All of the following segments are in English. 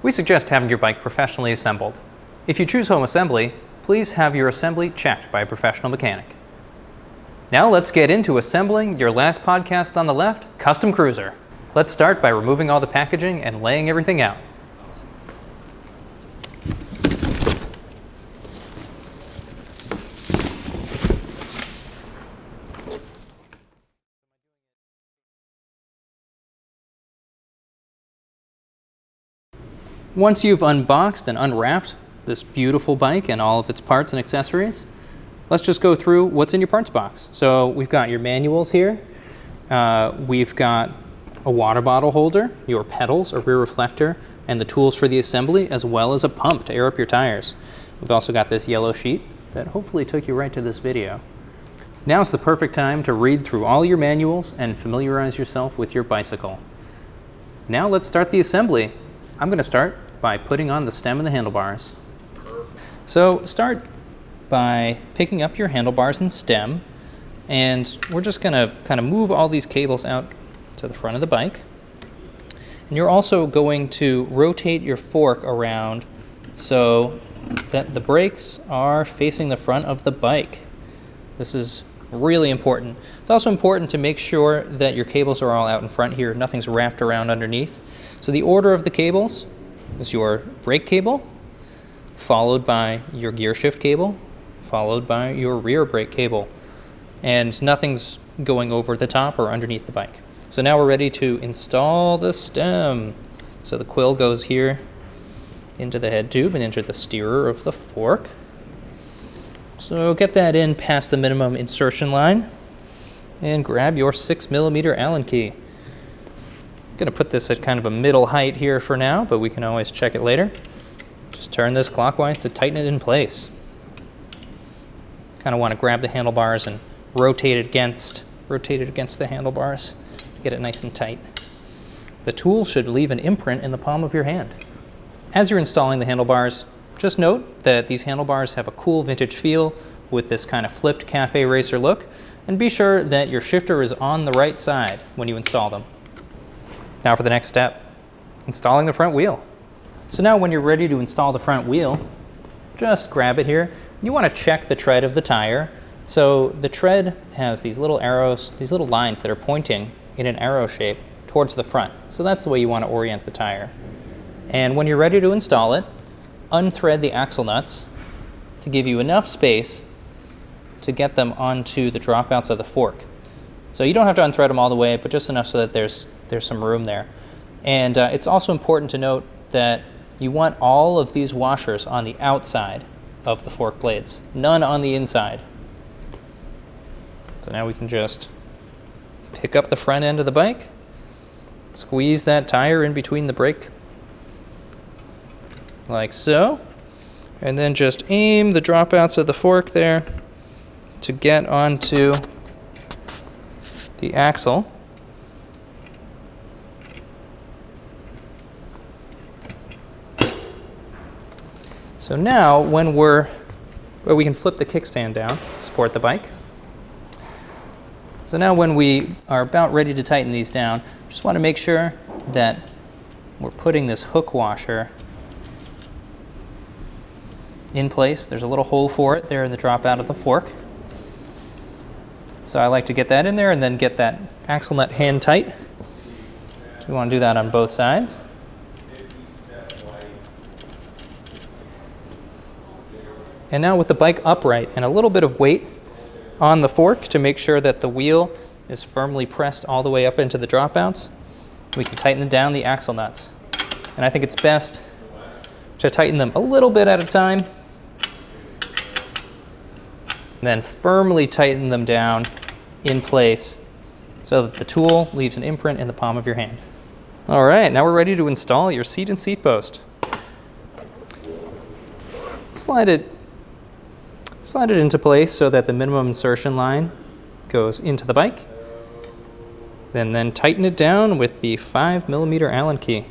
we suggest having your bike professionally assembled. If you choose home assembly, please have your assembly checked by a professional mechanic. Now let's get into assembling your last podcast on the left, Custom Cruiser. Let's start by removing all the packaging and laying everything out. Once you've unboxed and unwrapped this beautiful bike and all of its parts and accessories, let's just go through what's in your parts box. So we've got your manuals here. We've got a water bottle holder, your pedals, a rear reflector, and the tools for the assembly, as well as a pump to air up your tires. We've also got this yellow sheet that hopefully took you right to this video. Now's the perfect time to read through all your manuals and familiarize yourself with your bicycle. Now let's start the assembly. I'm going to start by putting on the stem and the handlebars. So start by picking up your handlebars and stem, and we're just going to kind of move all these cables out to the front of the bike. And you're also going to rotate your fork around so that the brakes are facing the front of the bike. This is really important. It's also important to make sure that your cables are all out in front here. Nothing's wrapped around underneath. So the order of the cables is your brake cable, followed by your gear shift cable, followed by your rear brake cable. And nothing's going over the top or underneath the bike. So now we're ready to install the stem. So the quill goes here into the head tube and into the steerer of the fork. So get that in past the minimum insertion line and grab your 6mm Allen key. I'm going to put this at kind of a middle height here for now, but we can always check it later. Just turn this clockwise to tighten it in place. Kind of want to grab the handlebars and rotate it against the handlebars. Get it nice and tight. The tool should leave an imprint in the palm of your hand. As you're installing the handlebars, just note that these handlebars have a cool vintage feel with this kind of flipped cafe racer look, and be sure that your shifter is on the right side when you install them. Now for the next step, installing the front wheel. So now when you're ready to install the front wheel, just grab it here. You want to check the tread of the tire. So the tread has these little arrows, these little lines that are pointing in an arrow shape towards the front. So that's the way you want to orient the tire. And when you're ready to install it, unthread the axle nuts to give you enough space to get them onto the dropouts of the fork. So you don't have to unthread them all the way, but just enough so that there's some room there. And it's also important to note that you want all of these washers on the outside of the fork blades, none on the inside. So now we can just pick up the front end of the bike, squeeze that tire in between the brake, like so, and then just aim the dropouts of the fork there to get onto the axle. So now when we can flip the kickstand down to support the bike. So now when we are about ready to tighten these down, just want to make sure that we're putting this hook washer in place. There's a little hole for it there in the dropout of the fork. So I like to get that in there and then get that axle nut hand tight. So we want to do that on both sides. And now with the bike upright and a little bit of weight on the fork to make sure that the wheel is firmly pressed all the way up into the dropouts, we can tighten down the axle nuts. And I think it's best to tighten them a little bit at a time, and then firmly tighten them down in place so that the tool leaves an imprint in the palm of your hand. All right, now we're ready to install your seat and seat post. Slide it into place so that the minimum insertion line goes into the bike. Then tighten it down with the 5mm Allen key. You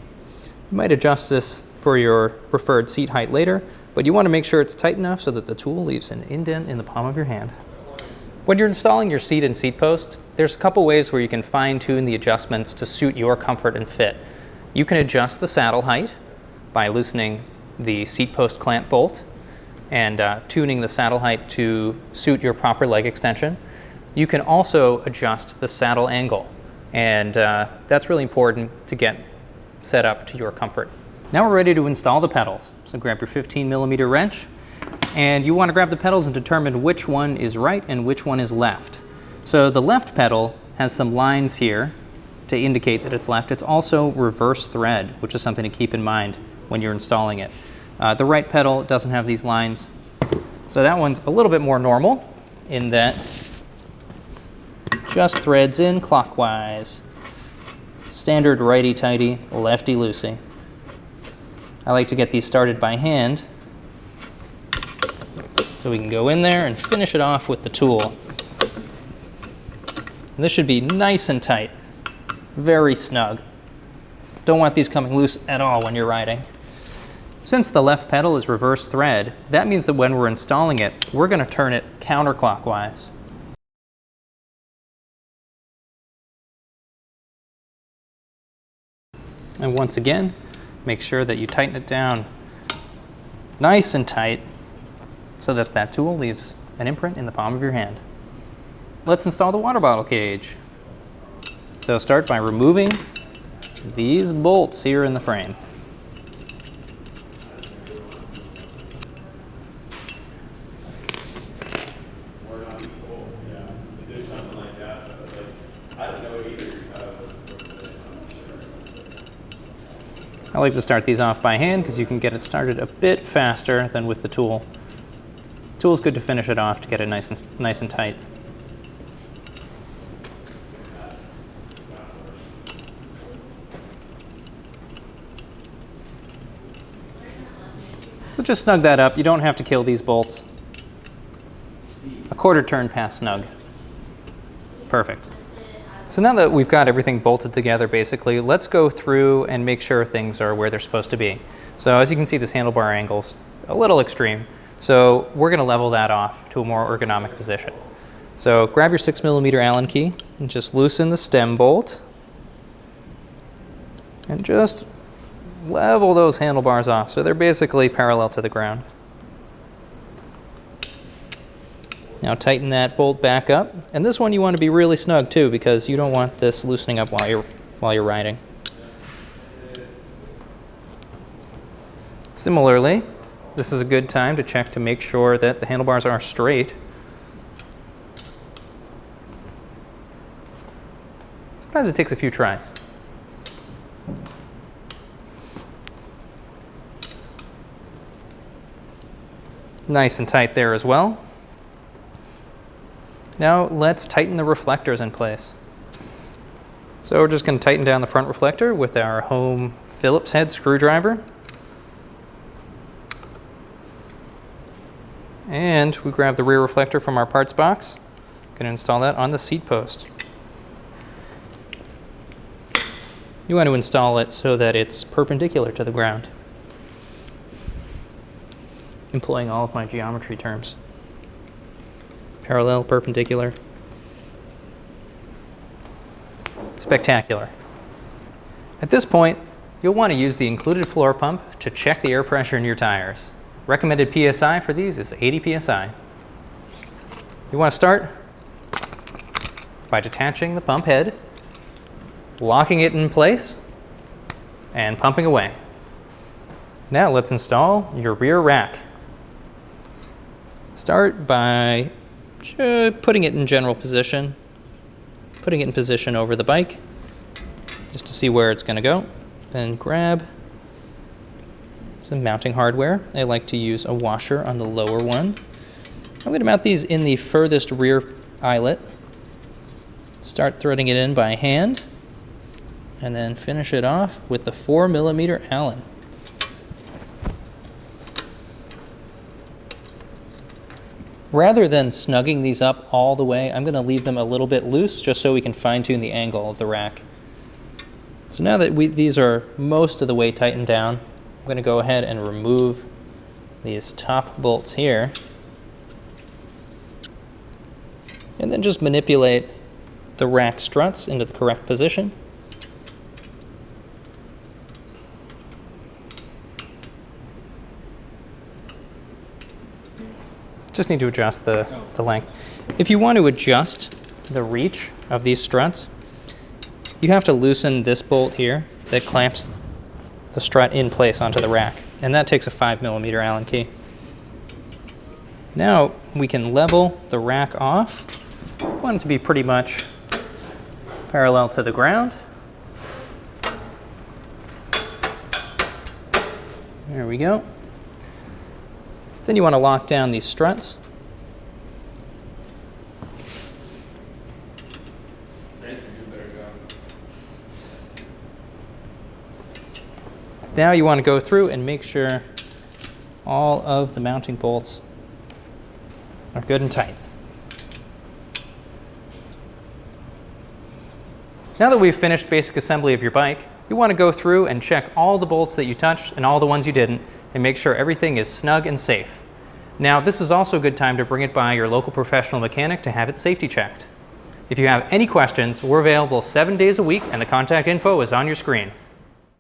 might adjust this for your preferred seat height later, but you want to make sure it's tight enough so that the tool leaves an indent in the palm of your hand. When you're installing your seat and seat post, there's a couple ways where you can fine-tune the adjustments to suit your comfort and fit. You can adjust the saddle height by loosening the seat post clamp bolt and tuning the saddle height to suit your proper leg extension. You can also adjust the saddle angle, and that's really important to get set up to your comfort. Now we're ready to install the pedals. So grab your 15mm wrench, and you want to grab the pedals and determine which one is right and which one is left. So the left pedal has some lines here to indicate that it's left. It's also reverse thread, which is something to keep in mind when you're installing it. The right pedal doesn't have these lines, so that one's a little bit more normal in that just threads in clockwise. Standard righty-tighty, lefty-loosey. I like to get these started by hand so we can go in there and finish it off with the tool. And this should be nice and tight, very snug. Don't want these coming loose at all when you're riding. Since the left pedal is reverse thread, that means that when we're installing it, we're going to turn it counterclockwise. And once again, make sure that you tighten it down nice and tight so that that tool leaves an imprint in the palm of your hand. Let's install the water bottle cage. So start by removing these bolts here in the frame. I like to start these off by hand because you can get it started a bit faster than with the tool. The tool is good to finish it off to get it nice and tight. So just snug that up. You don't have to kill these bolts. A quarter turn past snug. Perfect. So now that we've got everything bolted together basically, let's go through and make sure things are where they're supposed to be. So as you can see, this handlebar angle's a little extreme. So we're going to level that off to a more ergonomic position. So grab your 6mm Allen key and just loosen the stem bolt. And just level those handlebars off so they're basically parallel to the ground. Now tighten that bolt back up, and this one you want to be really snug too because you don't want this loosening up while you're riding. Similarly, this is a good time to check to make sure that the handlebars are straight. Sometimes it takes a few tries. Nice and tight there as well. Now let's tighten the reflectors in place. So we're just going to tighten down the front reflector with our home Phillips head screwdriver. And we grab the rear reflector from our parts box. Going to install that on the seat post. You want to install it so that it's perpendicular to the ground. Employing all of my geometry terms. Parallel, perpendicular. Spectacular. At this point, you'll want to use the included floor pump to check the air pressure in your tires. Recommended PSI for these is 80 PSI. You want to start by detaching the pump head, locking it in place, and pumping away. Now let's install your rear rack. Start by putting it in general position, putting it in position over the bike, just to see where it's going to go. Then grab some mounting hardware. I like to use a washer on the lower one. I'm going to mount these in the furthest rear eyelet. Start threading it in by hand, and then finish it off with the 4mm Allen. Rather than snugging these up all the way, I'm going to leave them a little bit loose just so we can fine-tune the angle of the rack. So now that these are most of the way tightened down, I'm going to go ahead and remove these top bolts here. And then just manipulate the rack struts into the correct position. Just need to adjust the length. If you want to adjust the reach of these struts, you have to loosen this bolt here that clamps the strut in place onto the rack. And that takes a 5mm Allen key. Now we can level the rack off. I want it to be pretty much parallel to the ground. There we go. Then you want to lock down these struts. Now you want to go through and make sure all of the mounting bolts are good and tight. Now that we've finished basic assembly of your bike, you want to go through and check all the bolts that you touched and all the ones you didn't, and make sure everything is snug and safe. Now, this is also a good time to bring it by your local professional mechanic to have it safety checked. If you have any questions, we're available 7 days a week, and the contact info is on your screen.